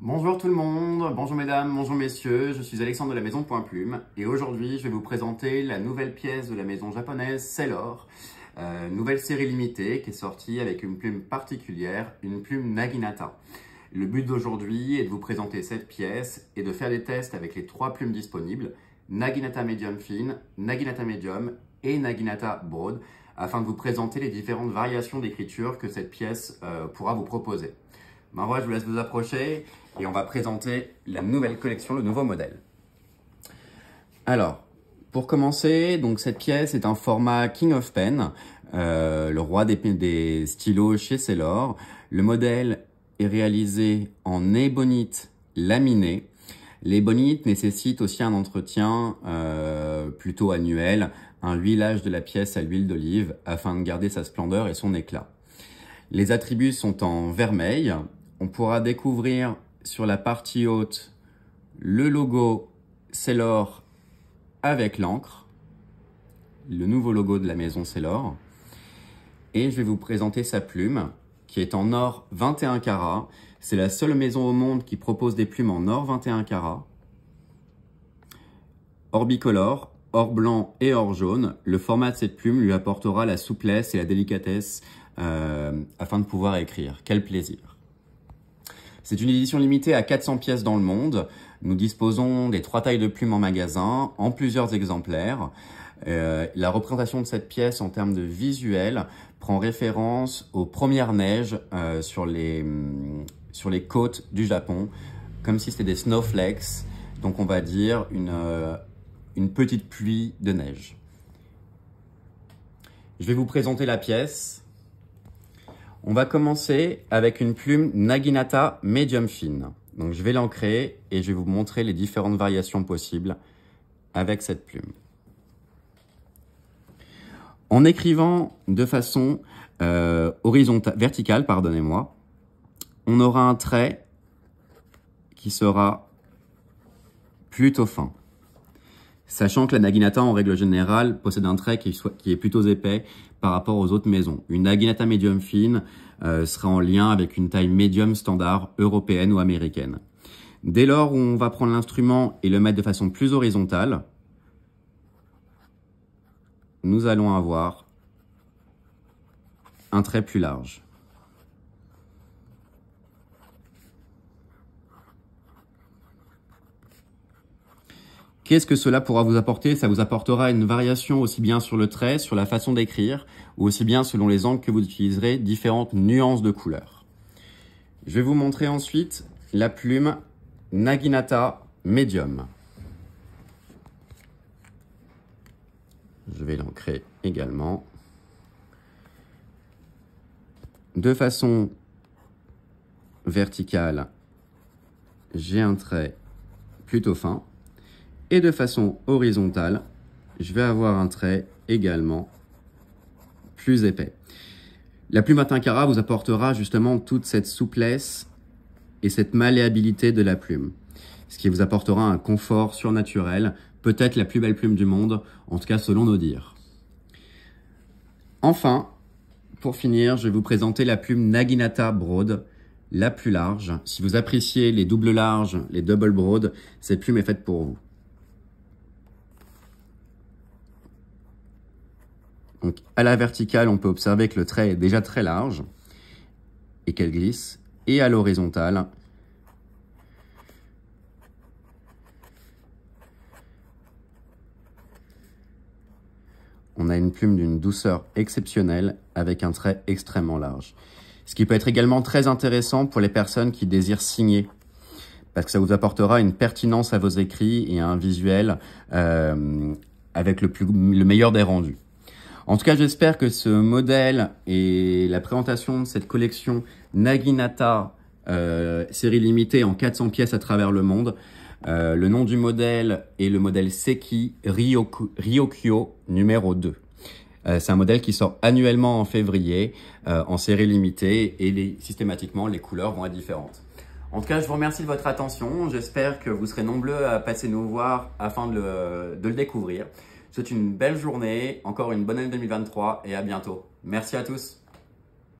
Bonjour tout le monde, bonjour mesdames, bonjour messieurs, je suis Alexandre de la maison Point Plume et aujourd'hui je vais vous présenter la nouvelle pièce de la maison japonaise Sailor, nouvelle série limitée qui est sortie avec une plume particulière, une plume Naginata. Le but d'aujourd'hui est de vous présenter cette pièce et de faire des tests avec les trois plumes disponibles, Naginata Medium Fine, Naginata Medium et Naginata Broad, afin de vous présenter les différentes variations d'écriture que cette pièce pourra vous proposer. Ben voilà, je vous laisse vous approcher et on va présenter la nouvelle collection, le nouveau modèle. Alors, pour commencer, donc cette pièce est un format King of Pen, le roi des stylos chez Sailor. Le modèle est réalisé en ébonite laminée. L'ébonite nécessite aussi un entretien plutôt annuel, un huilage de la pièce à l'huile d'olive afin de garder sa splendeur et son éclat. Les attributs sont en vermeil. On pourra découvrir sur la partie haute le logo Sailor avec l'encre, le nouveau logo de la maison Sailor. Et je vais vous présenter sa plume qui est en or 21 carats. C'est la seule maison au monde qui propose des plumes en or 21 carats. Or bicolore, or blanc et or jaune. Le format de cette plume lui apportera la souplesse et la délicatesse afin de pouvoir écrire. Quel plaisir! C'est une édition limitée à 400 pièces dans le monde. Nous disposons des 3 tailles de plumes en magasin, en plusieurs exemplaires. La représentation de cette pièce en termes de visuel prend référence aux premières neiges sur les côtes du Japon, comme si c'était des snowflakes, donc on va dire une petite pluie de neige. Je vais vous présenter la pièce. On va commencer avec une plume Naginata Medium Fine. Donc je vais l'ancrer et je vais vous montrer les différentes variations possibles avec cette plume. En écrivant de façon verticale, pardonnez-moi, on aura un trait qui sera plutôt fin. Sachant que la Naginata, en règle générale, possède un trait qui est plutôt épais par rapport aux autres maisons. Une Naginata Medium Fine sera en lien avec une taille médium standard européenne ou américaine. Dès lors où on va prendre l'instrument et le mettre de façon plus horizontale, nous allons avoir un trait plus large. Qu'est-ce que cela pourra vous apporter? Ça vous apportera une variation aussi bien sur le trait, sur la façon d'écrire, ou aussi bien selon les angles que vous utiliserez, différentes nuances de couleurs. Je vais vous montrer ensuite la plume Naginata Medium. Je vais l'ancrer également. De façon verticale, j'ai un trait plutôt fin. Et de façon horizontale, je vais avoir un trait également plus épais. La plume 21 carats vous apportera justement toute cette souplesse et cette malléabilité de la plume, ce qui vous apportera un confort surnaturel, peut-être la plus belle plume du monde, en tout cas selon nos dires. Enfin, pour finir, je vais vous présenter la plume Naginata Broad, la plus large. Si vous appréciez les doubles larges, les double broad, cette plume est faite pour vous. Donc, à la verticale, on peut observer que le trait est déjà très large et qu'elle glisse. Et à l'horizontale, on a une plume d'une douceur exceptionnelle avec un trait extrêmement large. Ce qui peut être également très intéressant pour les personnes qui désirent signer, parce que ça vous apportera une pertinence à vos écrits et un visuel avec le meilleur des rendus. En tout cas, j'espère que ce modèle et la présentation de cette collection Naginata série limitée en 400 pièces à travers le monde. Le nom du modèle est le modèle Seki Ryokyo numéro 2. C'est un modèle qui sort annuellement en février en série limitée et systématiquement les couleurs vont être différentes. En tout cas, je vous remercie de votre attention. J'espère que vous serez nombreux à passer nous voir afin de le découvrir. Je vous souhaite une belle journée, encore une bonne année 2023 et à bientôt. Merci à tous.